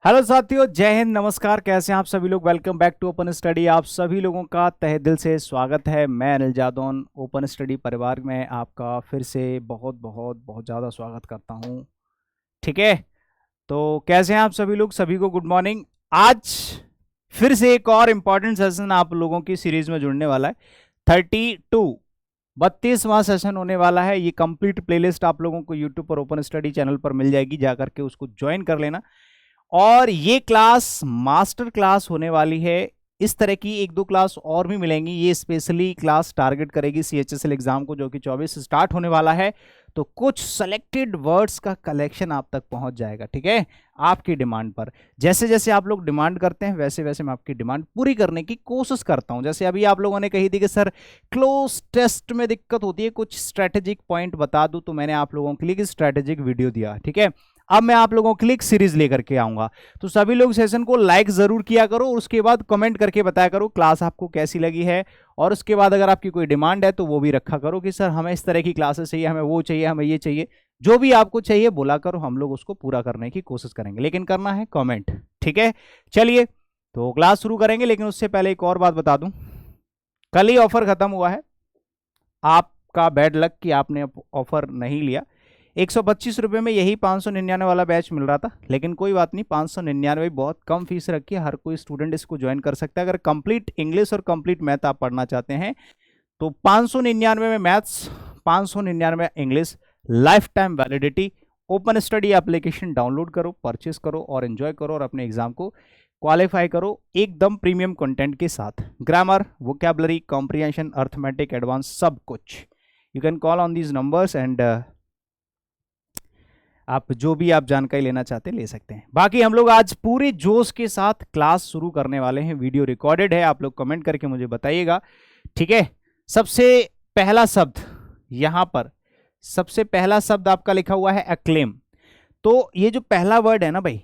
Hello साथियों, जय हिंद, नमस्कार। कैसे हैं आप सभी लोग। Welcome back to open study. आप सभी लोगों का तहे दिल से स्वागत है। मैं अनिल जादौन ओपन स्टडी परिवार में आपका फिर से बहुत बहुत बहुत ज़्यादा स्वागत करता हूं। ठीक है, तो कैसे हैं आप सभी लोग। सभी को गुड मॉर्निंग। आज फिर से एक और इम्पॉर्टेंट सेशन आप लोगों की सीरीज में जुड़ने वाला है। 32वां सेशन होने वाला है। ये कंप्लीट प्लेलिस्ट आप लोगों को यूट्यूब पर ओपन स्टडी चैनल पर मिल जाएगी, जाकर के उसको ज्वाइन कर लेना। और ये क्लास मास्टर क्लास होने वाली है। इस तरह की एक दो क्लास और भी मिलेंगी। ये स्पेशली क्लास टारगेट करेगी CHSL एग्जाम को, जो कि 24 से स्टार्ट होने वाला है। तो कुछ सेलेक्टेड वर्ड्स का कलेक्शन आप तक पहुंच जाएगा। ठीक है, आपकी डिमांड पर। जैसे जैसे आप लोग डिमांड करते हैं वैसे वैसे मैं आपकी डिमांड पूरी करने की कोशिश करता हूं। जैसे अभी आप लोगों ने कही थी कि सर क्लोज टेस्ट में दिक्कत होती है, कुछ स्ट्रेटेजिक पॉइंट बता दूं, तो मैंने आप लोगों के लिए स्ट्रेटेजिक वीडियो दिया। ठीक है, अब मैं आप लोगों के लिए सीरीज लेकर के आऊंगा। तो सभी लोग सेशन को लाइक जरूर किया करो और उसके बाद कमेंट करके बताया करो क्लास आपको कैसी लगी है। और उसके बाद अगर आपकी कोई डिमांड है तो वो भी रखा करो कि सर हमें इस तरह की क्लासेस चाहिए, हमें वो चाहिए, हमें ये चाहिए। जो भी आपको चाहिए बोला करो, हम लोग उसको पूरा करने की कोशिश करेंगे, लेकिन करना है कमेंट। ठीक है, चलिए तो क्लास शुरू करेंगे। लेकिन उससे पहले एक और बात बता दूं, कल ही ऑफर खत्म हुआ है। आपका बैड लक कि आपने ऑफर नहीं लिया। 125 रुपये में यही 599 वाला बैच मिल रहा था, लेकिन कोई बात नहीं, 599 बहुत कम फीस रखी है। हर कोई स्टूडेंट इसको ज्वाइन कर सकता है। अगर कंप्लीट इंग्लिश और कंप्लीट मैथ आप पढ़ना चाहते हैं तो 599 में maths, 599 English, life time validity. Open study application download करो, परचेस करो और एंजॉय करो और अपने एग्जाम को क्वालिफाई करो एकदम प्रीमियम कंटेंट के साथ। Grammar, vocabulary, comprehension, arithmetic, advance, सब कुछ। You can call on these numbers and आप जो भी आप जानकारी लेना चाहते हैं ले सकते हैं। बाकी हम लोग आज पूरे जोश के साथ क्लास शुरू करने वाले हैं। वीडियो रिकॉर्डेड है, आप लोग कमेंट करके मुझे बताइएगा। ठीक है, सबसे पहला शब्द यहां पर, सबसे पहला शब्द आपका लिखा हुआ है एक्लेम। तो ये जो पहला वर्ड है ना भाई,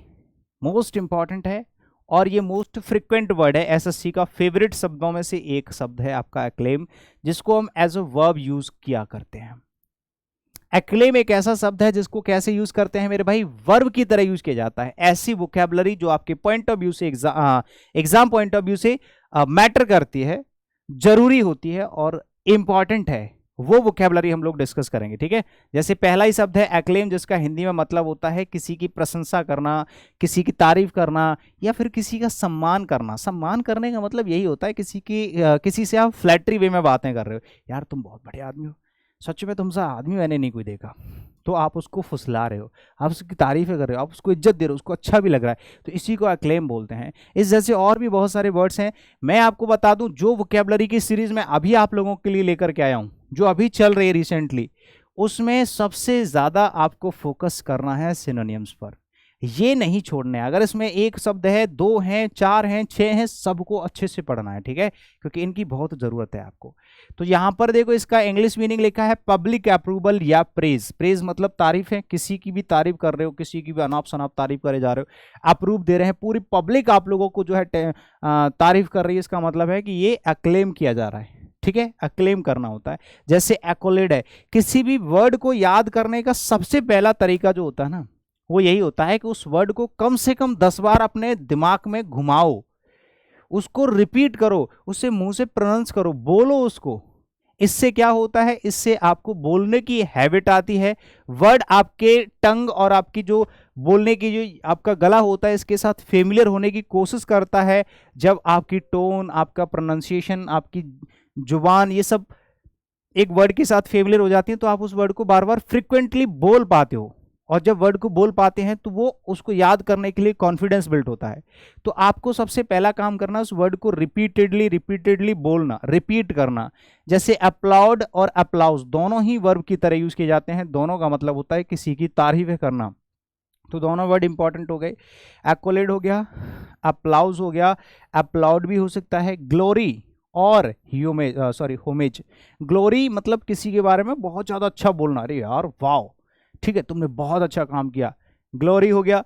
मोस्ट इंपॉर्टेंट है और ये मोस्ट फ्रिक्वेंट वर्ड है। SSC का फेवरेट शब्दों में से एक शब्द है आपका एक्लेम, जिसको हम एज अ वर्ब यूज किया करते हैं। एक्लेम एक ऐसा शब्द है जिसको कैसे यूज करते हैं मेरे भाई, वर्ब की तरह यूज किया जाता है। ऐसी वोकैबुलरी जो आपके पॉइंट ऑफ व्यू से, एग्जाम पॉइंट ऑफ व्यू से मैटर करती है, जरूरी होती है और इंपॉर्टेंट है, वो वोकैबुलरी हम लोग डिस्कस करेंगे। ठीक है, जैसे पहला ही शब्द है एक्लेम, जिसका हिंदी में मतलब होता है किसी की प्रशंसा करना, किसी की तारीफ करना या फिर किसी का सम्मान करना। सम्मान करने का मतलब यही होता है किसी से आप फ्लैटरी वे में बातें कर रहे हो, यार तुम बहुत बढ़िया आदमी हो, सच में तुमसे आदमी मैंने नहीं कोई देखा। तो आप उसको फुसला रहे हो, आप उसकी तारीफें कर रहे हो, आप उसको इज्जत दे रहे हो, उसको अच्छा भी लग रहा है, तो इसी को एक्लेम बोलते हैं। इस जैसे और भी बहुत सारे वर्ड्स हैं। मैं आपको बता दूं, जो वोकैबुलरी की सीरीज में अभी आप लोगों के लिए लेकर के आया हूं, जो अभी चल रही है रिसेंटली, उसमें सबसे ज्यादा आपको फोकस करना है सिनोनिम्स पर। ये नहीं छोड़ने हैं। अगर इसमें एक शब्द है, दो हैं, चार हैं, छह हैं, सबको अच्छे से पढ़ना है। ठीक है, क्योंकि इनकी बहुत जरूरत है आपको। तो यहां पर देखो, इसका इंग्लिश मीनिंग लिखा है पब्लिक अप्रूवल या प्रेज। प्रेज मतलब तारीफ है, किसी की भी तारीफ कर रहे हो, किसी की भी अनाप शनाप तारीफ करे जा रहे हो, अप्रूव दे रहे हैं, पूरी पब्लिक आप लोगों को जो है तारीफ कर रही है। इसका मतलब है कि ये अक्लेम किया जा रहा है। ठीक है, अक्लेम करना होता है। जैसे एक्कोलेड है, किसी भी वर्ड को याद करने का सबसे पहला तरीका जो होता है ना, वो यही होता है कि उस वर्ड को कम से कम 10 बार अपने दिमाग में घुमाओ, उसको रिपीट करो, उससे मुंह से प्रोनाउंस करो, बोलो उसको। इससे क्या होता है, इससे आपको बोलने की हैबिट आती है। वर्ड आपके टंग और आपकी जो बोलने की जो आपका गला होता है, इसके साथ फेमिलियर होने की कोशिश करता है। जब आपकी टोन, आपका प्रोनाउंसिएशन, आपकी जुबान, ये सब एक वर्ड के साथ फेमिलियर हो जाती है, तो आप उस वर्ड को बार बार फ्रिक्वेंटली बोल पाते हो। और जब वर्ड को बोल पाते हैं तो वो उसको याद करने के लिए कॉन्फिडेंस बिल्ड होता है। तो आपको सबसे पहला काम करना है उस वर्ड को रिपीटेडली रिपीटेडली बोलना, रिपीट करना। जैसे अपलाउड और अप्लाउज दोनों ही वर्ब की तरह यूज किए जाते हैं। दोनों का मतलब होता है किसी की तारीफ करना। तो दोनों वर्ड इंपॉर्टेंट हो गए। एक्कोलेड हो गया, अप्लाउज हो गया, अपलाउड भी हो सकता है। ग्लोरी और होमेज। ग्लोरी मतलब किसी के बारे में बहुत ज्यादा अच्छा बोलना, अरे यार वाह, ठीक है तुमने बहुत अच्छा काम किया, ग्लोरी हो गया।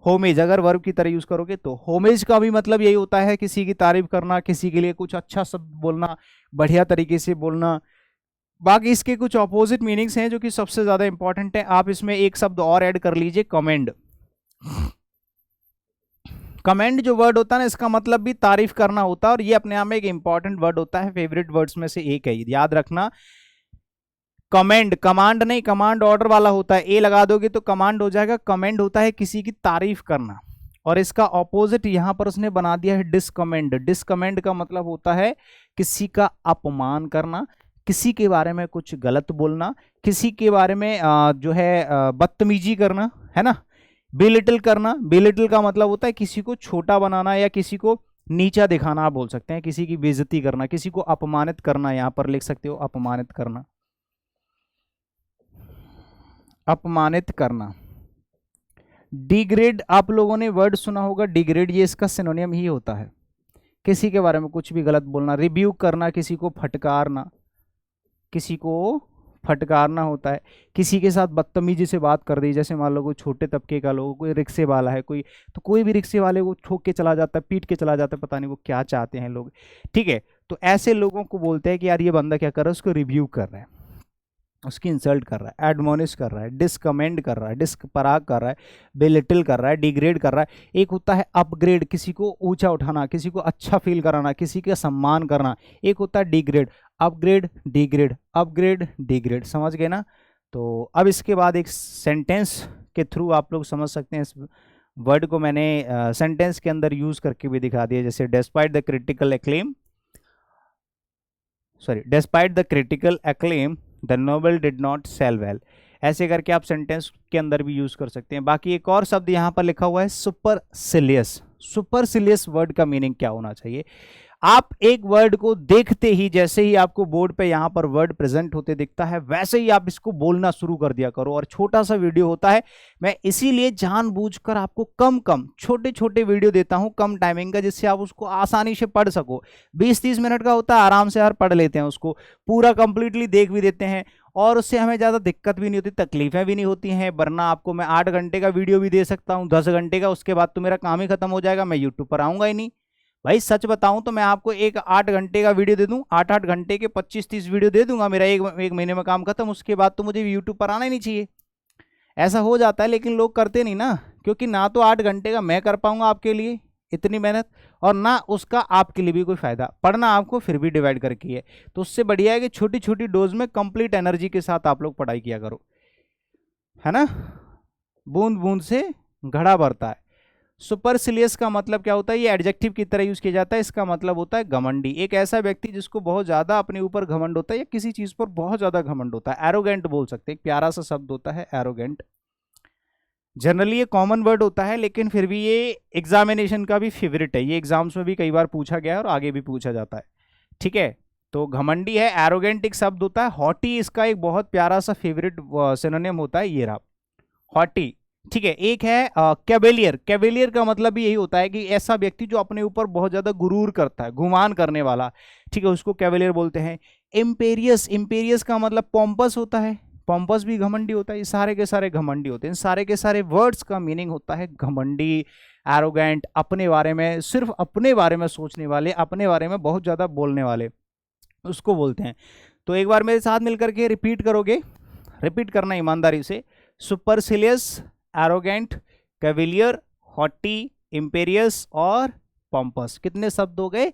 होमेज अगर वर्ब की तरह यूज करोगे तो होमेज का भी मतलब यही होता है किसी की तारीफ करना, किसी के लिए कुछ अच्छा शब्द बोलना, बढ़िया तरीके से बोलना। बाकी इसके कुछ ऑपोजिट मीनिंग्स हैं जो कि सबसे ज्यादा इंपॉर्टेंट है। आप इसमें एक शब्द और ऐड कर लीजिए, कमेंड। कमेंड जो वर्ड होता है ना, इसका मतलब भी तारीफ करना होता है, और ये अपने आप में एक इंपॉर्टेंट वर्ड होता है, फेवरेट वर्ड्स में से एक है, याद रखना। कमेंड कमांड नहीं, कमांड ऑर्डर वाला होता है, ए लगा दोगे तो कमांड हो जाएगा। कमेंड होता है किसी की तारीफ करना, और इसका ऑपोजिट यहां पर उसने बना दिया है डिसकमेंड। डिसकमेंड का मतलब होता है किसी का अपमान करना, किसी के बारे में कुछ गलत बोलना, किसी के बारे में जो है बदतमीजी करना, है ना। बिलिटल करना, बिलिटल का मतलब होता है किसी को छोटा बनाना या किसी को नीचा दिखाना, आप बोल सकते हैं किसी की बेइज्जती करना, किसी को अपमानित करना, यहां पर लिख सकते हो अपमानित करना, अपमानित करना। डिग्रेड, आप लोगों ने वर्ड सुना होगा डिग्रेड, ये इसका सिनोनियम ही होता है, किसी के बारे में कुछ भी गलत बोलना। रिब्यूक करना, किसी को फटकारना, किसी को फटकारना होता है। किसी के साथ बदतमीजी से बात कर दी, जैसे मान लो कोई छोटे तबके का लोग, कोई रिक्शे वाला है कोई, तो कोई भी रिक्शे वाले को ठोक के चला जाता है, पीट के चला जाता है, पता नहीं वो क्या चाहते हैं लोग, ठीक है। तो ऐसे लोगों को बोलते हैं कि यार ये बंदा क्या कर रहा है, उसको रिव्यू कर रहा है, उसकी इंसल्ट कर रहा है, एडमोनिश कर रहा है, डिसकमेंड कर रहा है, डिस्पराग कर रहा है, बेलिटिल कर रहा है, डिग्रेड कर रहा है। एक होता है अपग्रेड, किसी को ऊंचा उठाना, किसी को अच्छा फील कराना, किसी का सम्मान करना। एक होता है degrade, upgrade degrade, upgrade degrade, समझ गए ना। तो अब इसके बाद एक सेंटेंस के थ्रू आप लोग समझ सकते हैं, इस वर्ड को मैंने सेंटेंस के अंदर यूज करके भी दिखा दिया, जैसे despite the critical acclaim, despite the critical acclaim the novel did not sell well. ऐसे करके आप सेंटेंस के अंदर भी यूज कर सकते हैं। बाकी एक और शब्द यहां पर लिखा हुआ है सुपरसिलियस। सुपरसिलियस वर्ड का मीनिंग क्या होना चाहिए? आप एक वर्ड को देखते ही, जैसे ही आपको बोर्ड पे यहां पर वर्ड प्रेजेंट होते दिखता है, वैसे ही आप इसको बोलना शुरू कर दिया करो। और छोटा सा वीडियो होता है, मैं इसीलिए जानबूझकर आपको कम कम छोटे छोटे वीडियो देता हूं, कम टाइमिंग का, जिससे आप उसको आसानी से पढ़ सको। 20-30 मिनट का होता है, आराम से यार पढ़ लेते हैं उसको, पूरा कंप्लीटली देख भी देते हैं, और उससे हमें ज़्यादा दिक्कत भी नहीं होती, तकलीफें भी नहीं होती हैं। वरना आपको मैं 8 घंटे का वीडियो भी दे सकता हूँ, 10 घंटे का, उसके बाद तो मेरा काम ही खत्म हो जाएगा, मैं यूट्यूब पर आऊँगा ही नहीं। भाई सच बताऊं तो मैं आपको एक 8 घंटे का वीडियो दे दूं, 8-8 घंटे के 25-30 वीडियो दे दूंगा, मेरा एक महीने में काम खत्म, उसके बाद तो मुझे यूट्यूब पर आना ही नहीं चाहिए। ऐसा हो जाता है, लेकिन लोग करते नहीं ना, क्योंकि ना तो 8 घंटे का मैं कर पाऊंगा आपके लिए इतनी मेहनत, और ना उसका आपके लिए भी कोई फायदा। पढ़ना आपको फिर भी डिवाइड करके है, तो उससे बढ़िया है कि छोटी छोटी डोज में कंप्लीट एनर्जी के साथ आप लोग पढ़ाई किया करो, है ना। बूंद बूंद से घड़ा भरता है। सुपरसिलियस का मतलब क्या होता है? ये एडजेक्टिव की तरह यूज किया जाता है, इसका मतलब होता है घमंडी। एक ऐसा व्यक्ति जिसको बहुत ज्यादा अपने ऊपर घमंड होता है, या किसी चीज पर बहुत ज्यादा घमंड होता है। एरोगेंट बोल सकते हैं, एक प्यारा सा शब्द होता है एरोगेंट। जनरली ये कॉमन वर्ड होता है, लेकिन फिर भी ये एग्जामिनेशन का भी फेवरेट है, ये एग्जाम्स में भी कई बार पूछा गया है और आगे भी पूछा जाता है, ठीक है। तो घमंडी है, एरोगेंट एक शब्द होता है, हॉटी इसका एक बहुत प्यारा सा फेवरेट सिनोनिम होता है, ये रहा हॉटी, ठीक है। एक है कैवेलियर। कैवेलियर का मतलब भी यही होता है कि ऐसा व्यक्ति जो अपने ऊपर बहुत ज्यादा गुरूर करता है, गुमान करने वाला, ठीक है, उसको कैवेलियर बोलते हैं। इम्पेरियस, इम्पेरियस का मतलब पॉम्पस होता है, पॉम्पस भी घमंडी होता है। ये सारे के सारे घमंडी होते हैं। सारे के सारे वर्ड्स का मीनिंग होता है घमंडी, एरोगेंट, अपने बारे में, सिर्फ अपने बारे में सोचने वाले, अपने बारे में बहुत ज्यादा बोलने वाले, उसको बोलते हैं। तो एक बार मेरे साथ मिलकर के रिपीट करोगे, रिपीट करना ईमानदारी से। सुपरसिलियस, एरोगेंट, कैविलियर, हॉटी, इंपेरियस और पॉम्पस। कितने शब्द हो गए?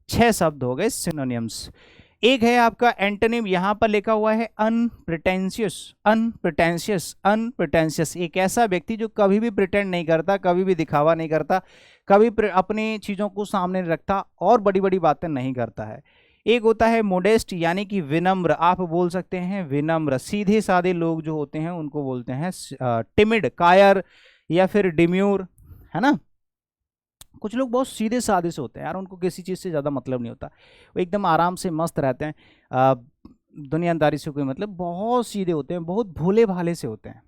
6 शब्द हो गए सिनोनिम्स। एक है आपका एंटोनिम, यहां पर लिखा हुआ है अनप्रिटेंशियस। अनप्रिटेंशियस, अनप्रिटेंशियस एक ऐसा व्यक्ति जो कभी भी प्रिटेंड नहीं करता, कभी भी दिखावा नहीं करता, कभी अपनी चीजों को सामने नहीं रखता और बड़ी बड़ी बातें नहीं करता है। एक होता है मोडेस्ट, यानी कि विनम्र, आप बोल सकते हैं विनम्र। सीधे साधे लोग जो होते हैं उनको बोलते हैं टिमिड, कायर, या फिर डिम्यूर, है ना। कुछ लोग बहुत सीधे साधे से होते हैं यार, उनको किसी चीज़ से ज़्यादा मतलब नहीं होता, वो एकदम आराम से मस्त रहते हैं, दुनियादारी से कोई मतलब, बहुत सीधे होते हैं, बहुत भोले भाले से होते हैं।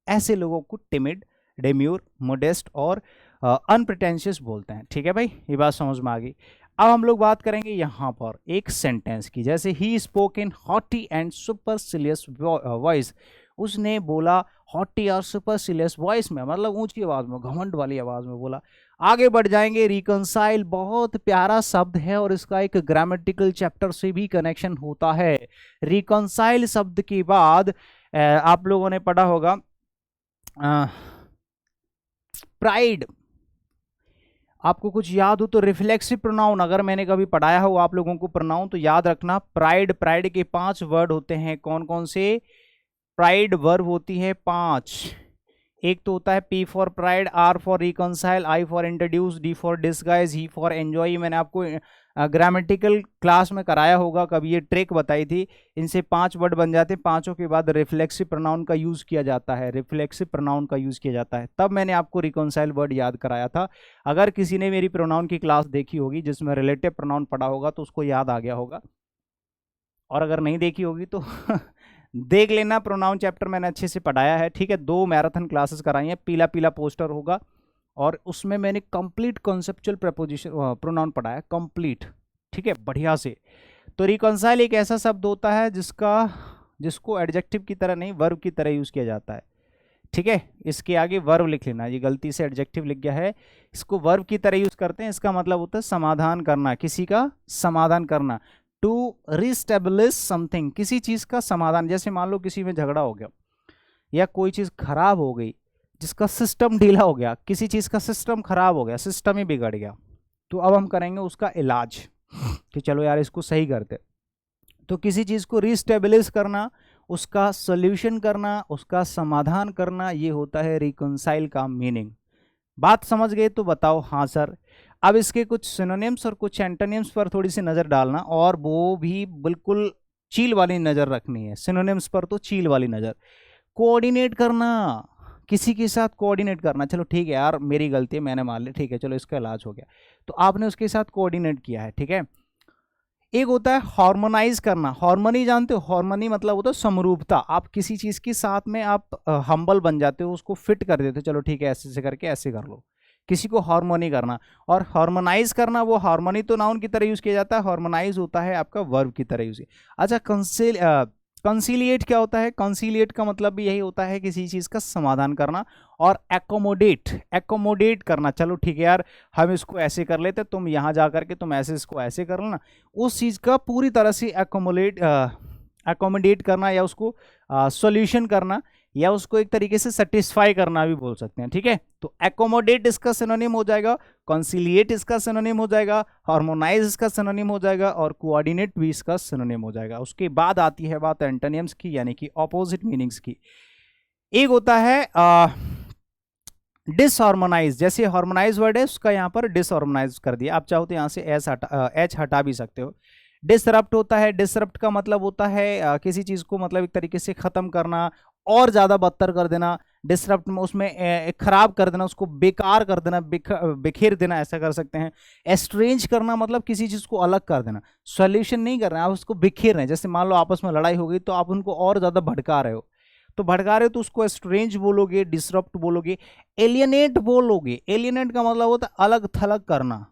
ऐसे लोगों को टिमिड, डेम्यूर, मोडेस्ट और अनप्रिटेंशियस बोलते हैं, ठीक है भाई, ये बात समझ में आ गई। अब हम लोग बात करेंगे यहाँ पर एक सेंटेंस की, जैसे ही spoke in haughty and supercilious voice, उसने बोला हॉटी और सुपरसिलियस वॉइस में, मतलब ऊंची आवाज में, घमंड वाली आवाज में बोला। आगे बढ़ जाएंगे। रिकंसाइल बहुत प्यारा शब्द है और इसका एक ग्रामेटिकल चैप्टर से भी कनेक्शन होता है। रिकंसाइल शब्द के बाद आप लोगों ने पढ़ा होगा प्राइड। आपको कुछ याद हो तो रिफ्लेक्सिव प्रोनाउन, अगर मैंने कभी पढ़ाया हो आप लोगों को प्रोनाउन तो याद रखना। प्राइड, प्राइड के 5 वर्ड होते हैं, कौन कौन से? प्राइड वर्ब होती है 5। एक तो होता है P for pride, R for reconcile, I for introduce, D for disguise, E for enjoy. मैंने आपको ग्रामेटिकल क्लास में कराया होगा, कभी ये ट्रिक बताई थी। इनसे 5 वर्ड बन जाते हैं, पांचों के बाद रिफ्लेक्सिव प्रोनाउन का यूज किया जाता है, रिफ्लेक्सिव प्रोनाउन का यूज किया जाता है। तब मैंने आपको रिकॉन्साइल वर्ड याद कराया था। अगर किसी ने मेरी प्रोनाउन की क्लास देखी होगी जिसमें रिलेटिव प्रोनाउन पढ़ा होगा तो उसको याद आ गया होगा, और अगर नहीं देखी होगी तो देख लेना। प्रोनाउन चैप्टर मैंने अच्छे से पढ़ाया है, ठीक है। 2 मैराथन क्लासेस कराई हैं, पीला पीला पोस्टर होगा और उसमें मैंने कंप्लीट कॉन्सेप्चुअल प्रपोजिशन प्रोनाउन पढ़ाया, कंप्लीट, ठीक है, बढ़िया से। तो रिकॉन्साइल एक ऐसा शब्द होता है जिसको एडजेक्टिव की तरह नहीं वर्ब की तरह यूज किया जाता है, ठीक है। इसके आगे वर्ब लिख लेना, ये गलती से एडजेक्टिव लिख गया है, इसको वर्ब की तरह यूज करते हैं। इसका मतलब होता है समाधान करना, किसी का समाधान करना। टू रिस्टेब्लिश समथिंग, किसी चीज का समाधान। जैसे मान लो किसी में झगड़ा हो गया या कोई चीज खराब हो गई जिसका सिस्टम ढीला हो गया, किसी चीज का सिस्टम खराब हो गया, सिस्टम ही बिगड़ गया, तो अब हम करेंगे उसका इलाज कि चलो यार इसको सही करते। तो किसी चीज को रिस्टेब्लिश करना, उसका सोल्यूशन करना, उसका समाधान करना, ये होता है रिकॉन्साइल का मीनिंग। बात समझ गए तो बताओ हाँ सर। अब इसके कुछ सिनोनिम्स और कुछ एंटोनिम्स पर थोड़ी सी नज़र डालना, और वो भी बिल्कुल चील वाली नज़र रखनी है। सिनोनिम्स पर तो चील वाली नज़र। कोऑर्डिनेट करना, किसी के साथ कोऑर्डिनेट करना। चलो ठीक है यार मेरी गलती है, मैंने मान ली, ठीक है चलो इसका इलाज हो गया, तो आपने उसके साथ कोऑर्डिनेट किया है, ठीक है। एक होता है हार्मोनाइज करना। हार्मनी जानते हो? हार्मनी मतलब होता है समरूपता। आप किसी चीज के साथ में आप हम्बल बन जाते हो, उसको फिट कर देते हो, चलो ठीक है ऐसे से करके ऐसे कर लो, किसी को हार्मोनी करना। और हार्मोनाइज करना, वो हार्मोनी तो नाउन की तरह यूज किया जाता है, हार्मोनाइज होता है आपका वर्ब की तरह यूज। अच्छा, कंसीलिएट क्या होता है? कंसीलिएट का मतलब भी यही होता है किसी चीज का समाधान करना। और एकोमोडेट, एकोमोडेट करना, चलो ठीक है यार हम इसको ऐसे कर लेते, तुम यहाँ जा करके तुम ऐसे इसको ऐसे कर लेना। उस चीज का पूरी तरह से एकोमोडेट करना, या उसको सॉल्यूशन करना, या उसको एक तरीके से सेटिस्फाई करना भी बोल सकते हैं, ठीक है। तो एकोमोडेट इसका सिनोनिम हो जाएगा, कंसीलिएट इसका सिनोनिम हो जाएगा, हार्मोनाइज इसका सिनोनिम हो जाएगा, और कोऑर्डिनेट भी इसका सिनोनिम हो जाएगा। उसके बाद आती है बात एंटोनिम्स की, यानी कि ऑपोजिट मीनिंग्स की। एक होता है डिसहार्मोनाइज। जैसे हार्मोनाइज वर्ड है उसका यहाँ पर डिसहार्मोनाइज कर दिया, आप चाहो तो यहाँ से एच हटा भी सकते हो। डिसरप्ट होता है, डिसरप्ट का मतलब होता है किसी चीज को मतलब एक तरीके से खत्म करना और ज्यादा बदतर कर देना। डिसरप्ट में उसमें खराब कर देना, उसको बेकार कर देना, बिखेर देना, ऐसा कर सकते हैं। एस्ट्रेंज करना मतलब किसी चीज को अलग कर देना, सॉल्यूशन नहीं कर रहे हैं आप, उसको बिखेर रहे हैं। जैसे मान लो आपस में लड़ाई हो गई तो आप उनको और ज्यादा भड़का रहे हो, तो भड़का रहे हो तो उसको एस्ट्रेंज बोलोगे, डिसरप्ट बोलोगे। एलियनेट बोलोगे, एलियनेट का मतलब होता है अलग थलग करना,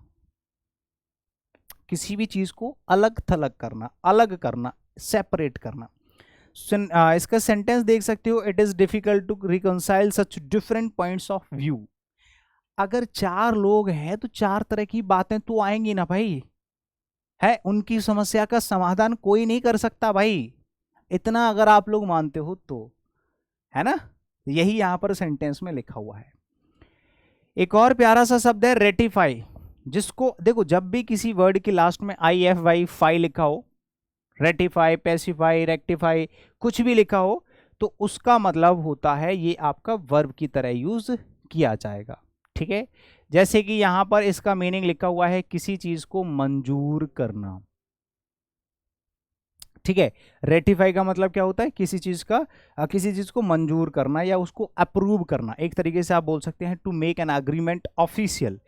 किसी भी चीज को अलग थलग करना, अलग करना, सेपरेट करना। इसका सेंटेंस देख सकते हो, it is difficult to reconcile such different points of view. अगर 4 लोग हैं तो 4 तरह की बातें तो आएंगी ना भाई, है उनकी समस्या का समाधान कोई नहीं कर सकता भाई, इतना अगर आप लोग मानते हो तो, है ना। यही यहां पर सेंटेंस में लिखा हुआ है। एक और प्यारा सा शब्द है रेटिफाई, जिसको देखो जब भी किसी वर्ड के लास्ट में IFY फाई लिखा हो, रेटिफाई, पेसिफाई, रेक्टिफाई, कुछ भी लिखा हो, तो उसका मतलब होता है ये आपका वर्ब की तरह यूज किया जाएगा, ठीक है। जैसे कि यहां पर इसका मीनिंग लिखा हुआ है किसी चीज को मंजूर करना, ठीक है। रेटिफाई का मतलब क्या होता है? किसी चीज को मंजूर करना या उसको अप्रूव करना। एक तरीके से आप बोल सकते हैं to make an agreement official,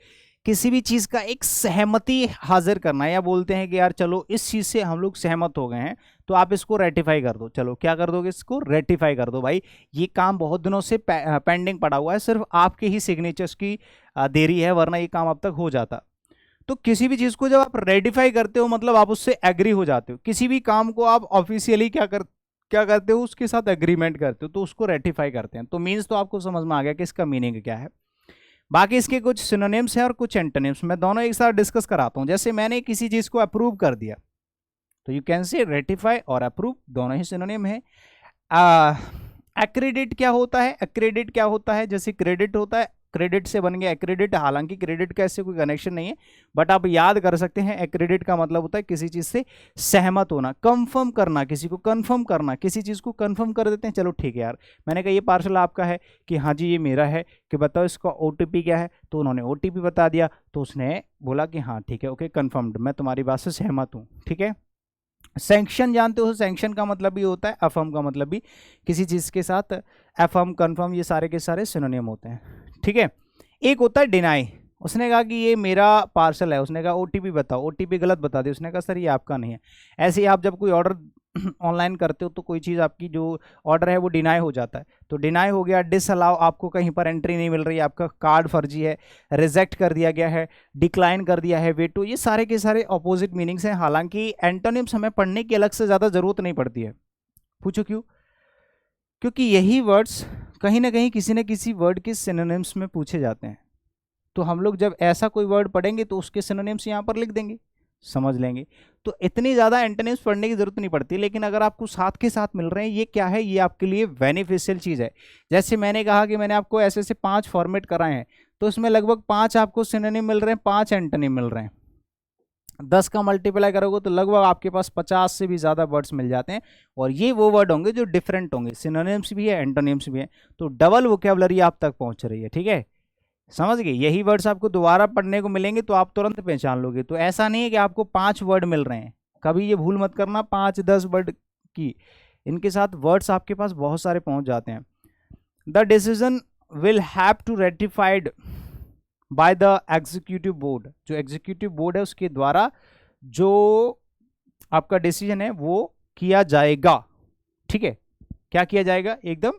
किसी भी चीज का एक सहमति हाजिर करना, या बोलते हैं कि यार चलो इस चीज से हम लोग सहमत हो गए हैं तो आप इसको रेटिफाई कर दो। चलो क्या कर दोगे? इसको रेटिफाई कर दो भाई, ये काम बहुत दिनों से पेंडिंग पड़ा हुआ है, सिर्फ आपके ही सिग्नेचर्स की देरी है, वरना ये काम अब तक हो जाता। तो किसी भी चीज को जब आप रेटिफाई करते हो मतलब आप उससे एग्री हो जाते हो। किसी भी काम को आप ऑफिशियली क्या करते हो? उसके साथ एग्रीमेंट करते हो, तो उसको रेटिफाई करते हैं। तो मीन्स तो आपको समझ में आ गया कि इसका मीनिंग क्या है। बाकी इसके कुछ सिनोनिम्स हैं और कुछ एंटोनिम्स, मैं दोनों एक साथ डिस्कस कराता हूं। जैसे मैंने किसी चीज को अप्रूव कर दिया, तो यू कैन से रेटिफाई और अप्रूव, दोनों ही सिनोनिम है। एक्रेडिट क्या होता है? एक्रेडिट क्या होता है? जैसे क्रेडिट होता है, क्रेडिट से बन गया एक्रेडिट। हालांकि क्रेडिट का इससे कोई कनेक्शन नहीं है, बट आप याद कर सकते हैं एक्रेडिट का मतलब होता है किसी चीज़ से सहमत होना, कंफर्म करना, किसी को कंफर्म करना, किसी चीज़ को कंफर्म कर देते हैं। चलो ठीक है यार, मैंने कहा ये पार्सल आपका है, कि हाँ जी ये मेरा है, कि बताओ इसका OTP क्या है, तो उन्होंने OTP बता दिया, तो उसने बोला कि हाँ ठीक है ओके कन्फर्म्ड, मैं तुम्हारी बात से सहमत हूँ। ठीक है। सैंक्शन जानते हो, सैंक्शन का मतलब भी होता है, अफर्म का मतलब भी, किसी चीज़ के साथ अफर्म कन्फर्म ये सारे के सारे सिनोनिम होते हैं। ठीक है। एक होता है डिनाई, उसने कहा कि ये मेरा पार्सल है, उसने कहा OTP बताओ, OTP गलत बता दिया, उसने कहा सर ये आपका नहीं है। ऐसे ही आप जब कोई ऑर्डर ऑनलाइन करते हो तो कोई चीज़ आपकी जो ऑर्डर है वो डिनाई हो जाता है, तो डिनाई हो गया, डिसअलाउ, आपको कहीं पर एंट्री नहीं मिल रही है, आपका कार्ड फर्जी है, रिजेक्ट कर दिया गया है, डिक्लाइन कर दिया है, वेटो, ये सारे के सारे ऑपोजिट मीनिंग्स हैं। हालांकि एंटोनिम्स हमें पढ़ने की अलग से ज़्यादा ज़रूरत नहीं पड़ती है। पूछो क्यों? क्योंकि यही वर्ड्स कहीं ना कहीं किसी न किसी वर्ड के सिनोनिम्स में पूछे जाते हैं। तो हम लोग जब ऐसा कोई वर्ड पढ़ेंगे तो उसके सिनोनिम्स यहाँ पर लिख देंगे, समझ लेंगे। तो इतनी ज़्यादा एंटोनिम्स पढ़ने की जरूरत नहीं पड़ती, लेकिन अगर आपको साथ के साथ मिल रहे हैं, ये क्या है, ये आपके लिए बेनिफिशियल चीज़ है। जैसे मैंने कहा कि मैंने आपको ऐसे ऐसे 5 फॉर्मेट कराए हैं, तो इसमें लगभग 5 आपको सिनोनिम मिल रहे हैं, 5 एंटोनिम मिल रहे हैं। 10 का मल्टीप्लाई करोगे तो लगभग आपके पास 50 से भी ज़्यादा वर्ड्स मिल जाते हैं, और ये वो वर्ड होंगे जो डिफरेंट होंगे, सिनोनिम्स भी है एंटोनिम्स भी है, तो डबल वोकैबुलरी आप तक पहुँच रही है। ठीक है, समझ गए। यही वर्ड्स आपको दोबारा पढ़ने को मिलेंगे तो आप तुरंत पहचान लोगे। तो ऐसा नहीं है कि आपको 5 वर्ड मिल रहे हैं, कभी ये भूल मत करना 5-10 वर्ड की, इनके साथ वर्ड्स आपके पास बहुत सारे पहुंच जाते हैं। The decision will have to ratified by the executive board, जो एग्जीक्यूटिव बोर्ड है उसके द्वारा जो आपका डिसीजन है वो किया जाएगा। ठीक है, क्या किया जाएगा? एकदम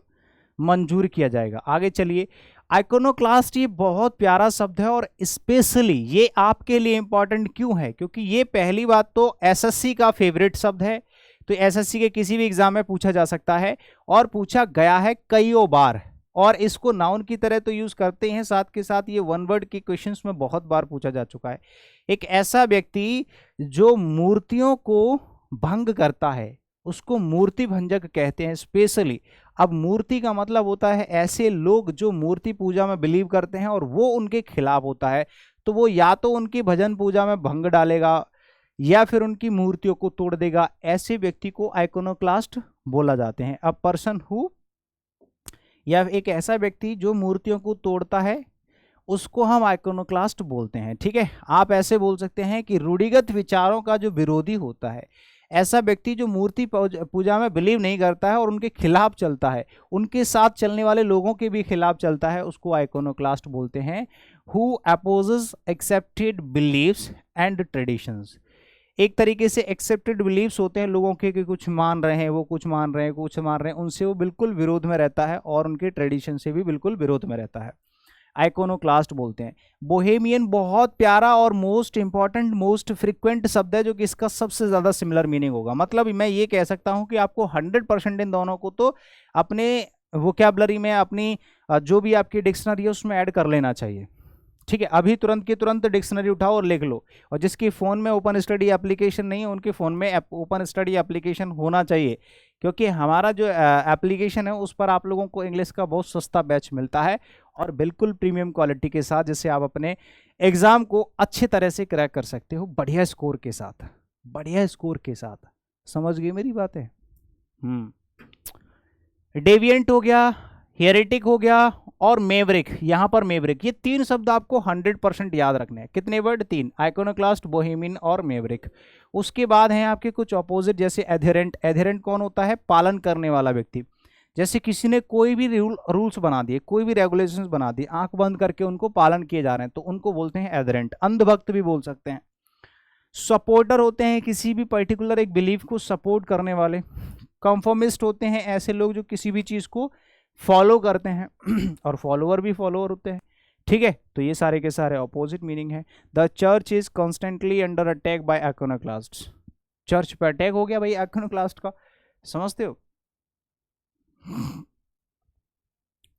मंजूर किया जाएगा। आगे चलिए, आइकोनोक्लास्ट ये बहुत प्यारा शब्द है, और स्पेशली ये आपके लिए इंपॉर्टेंट क्यों है? क्योंकि ये पहली बात तो एसएससी का फेवरेट शब्द है, तो एसएससी के किसी भी एग्जाम में पूछा जा सकता है, और पूछा गया है कईयों बार, और इसको नाउन की तरह तो यूज करते हैं, साथ के साथ ये वन वर्ड के क्वेश्चंस में बहुत बार पूछा जा चुका है। एक ऐसा व्यक्ति जो मूर्तियों को भंग करता है उसको मूर्ति भंजक कहते हैं स्पेशली। अब मूर्ति का मतलब होता है ऐसे लोग जो मूर्ति पूजा में बिलीव करते हैं और वो उनके खिलाफ होता है, तो वो या तो उनकी भजन पूजा में भंग डालेगा या फिर उनकी मूर्तियों को तोड़ देगा। ऐसे व्यक्ति को आइकोनोक्लास्ट बोला जाते हैं। अ पर्सन हु, या एक ऐसा व्यक्ति जो मूर्तियों को तोड़ता है उसको हम आइकोनोक्लास्ट बोलते हैं। ठीक है, आप ऐसे बोल सकते हैं कि रूढ़िगत विचारों का जो विरोधी होता है, ऐसा व्यक्ति जो मूर्ति पूजा में बिलीव नहीं करता है और उनके खिलाफ चलता है, उनके साथ चलने वाले लोगों के भी खिलाफ चलता है, उसको आइकोनोक्लास्ट बोलते हैं। Who opposes accepted beliefs and traditions, एक तरीके से एक्सेप्टेड बिलीव्स होते हैं लोगों के कि कुछ मान रहे हैं, वो कुछ मान रहे हैं, कुछ मान रहे हैं, उनसे वो बिल्कुल विरोध में रहता है और उनके ट्रेडिशन से भी बिल्कुल विरोध में रहता है, आइकोनोक्लास्ट बोलते हैं। बोहेमियन बहुत प्यारा और मोस्ट इंपॉर्टेंट मोस्ट फ्रीक्वेंट शब्द है, जो कि इसका सबसे ज़्यादा सिमिलर मीनिंग होगा। मतलब मैं ये कह सकता हूँ कि आपको 100% इन दोनों को तो अपने वोकैबुलरी में, अपनी जो भी आपकी डिक्शनरी है उसमें ऐड कर लेना चाहिए। ठीक है, अभी तुरंत की तुरंत डिक्शनरी उठाओ और लिख लो। और जिसकी फ़ोन में ओपन स्टडी एप्लीकेशन नहीं है उनके फ़ोन में ओपन स्टडी एप्लीकेशन होना चाहिए, क्योंकि हमारा जो एप्लीकेशन है उस पर आप लोगों को इंग्लिश का बहुत सस्ता बैच मिलता है और बिल्कुल प्रीमियम क्वालिटी के साथ, जिससे आप अपने एग्ज़ाम को अच्छे तरह से क्रैक कर सकते हो, बढ़िया स्कोर के साथ, बढ़िया स्कोर के साथ। समझ गए मेरी बातें? डेविएंट हो गया, हेरेटिक हो गया और मेवरिक। यहाँ पर मेवरिक, ये 3 शब्द आपको 100% याद रखने हैं। कितने वर्ड? 3, आइकोनोक्लास्ट, बोहेमियन और मेवरिक। उसके बाद हैं आपके कुछ अपोजिट, जैसे एधेरेंट। एधेरेंट कौन होता है? पालन करने वाला व्यक्ति। जैसे किसी ने कोई भी रूल्स बना दिए, कोई भी रेगुलेशंस बना दिए, आंख बंद करके उनको पालन किए जा रहे हैं, तो उनको बोलते हैं एधेरेंट। अंधभक्त भी बोल सकते हैं। सपोर्टर होते हैं किसी भी पर्टिकुलर एक बिलीफ को सपोर्ट करने वाले। कंफर्मिस्ट होते हैं ऐसे लोग जो किसी भी चीज़ को फॉलो करते हैं और फॉलोअर भी फॉलोअर होते हैं। ठीक है, तो ये सारे के सारे ऑपोजिट मीनिंग है। The church is constantly under attack by iconoclast. Church पर अटैक हो गया भाई आइकोनोक्लास्ट का, समझते हो?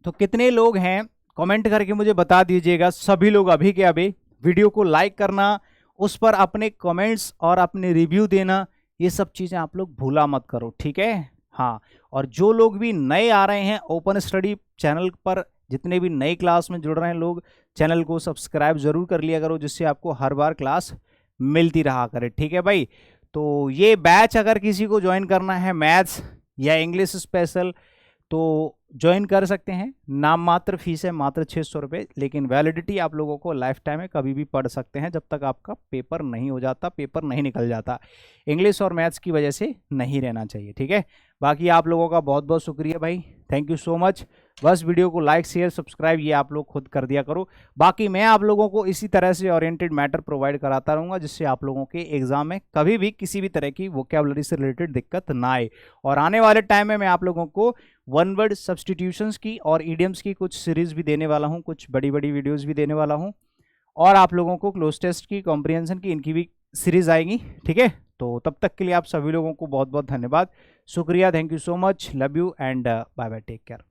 तो कितने लोग हैं कमेंट करके मुझे बता दीजिएगा। सभी लोग अभी के अभी वीडियो को लाइक करना, उस पर अपने कमेंट्स और अपने रिव्यू देना, ये सब चीज़ें आप लोग भूला मत करो। ठीक है, हाँ। और जो लोग भी नए आ रहे हैं ओपन स्टडी चैनल पर जितने भी नई क्लास में जुड़ रहे हैं लोग, चैनल को सब्सक्राइब जरूर कर लिया करो, जिससे आपको हर बार क्लास मिलती रहा करे। ठीक है भाई, तो ये बैच अगर किसी को ज्वाइन करना है मैथ्स या इंग्लिश स्पेशल तो ज्वाइन कर सकते हैं। नाम मात्र फीस है, मात्र 600 रुपये, लेकिन वैलिडिटी आप लोगों को लाइफ टाइम है, कभी भी पढ़ सकते हैं जब तक आपका पेपर नहीं हो जाता, पेपर नहीं निकल जाता। इंग्लिश और मैथ्स की वजह से नहीं रहना चाहिए। ठीक है, बाकी आप लोगों का बहुत बहुत शुक्रिया भाई, थैंक यू सो मच। बस वीडियो को लाइक शेयर सब्सक्राइब ये आप लोग खुद कर दिया करो। बाकी मैं आप लोगों को इसी तरह से ओरिएंटेड मैटर प्रोवाइड कराता रहूँगा, जिससे आप लोगों के एग्जाम में कभी भी किसी भी तरह की वोकैबुलरी से रिलेटेड दिक्कत ना आए। और आने वाले टाइम में मैं आप लोगों को वन वर्ड सब्सटीट्यूशंस की और ईडियम्स की कुछ सीरीज भी देने वाला हूँ, कुछ बड़ी बड़ी वीडियोज़ भी देने वाला हूँ, और आप लोगों को क्लोज टेस्ट की, कॉम्प्रिहेंशन की, इनकी भी सीरीज आएगी। ठीक है, तो तब तक के लिए आप सभी लोगों को बहुत बहुत धन्यवाद, शुक्रिया, thank you so much, love you and bye bye, take care.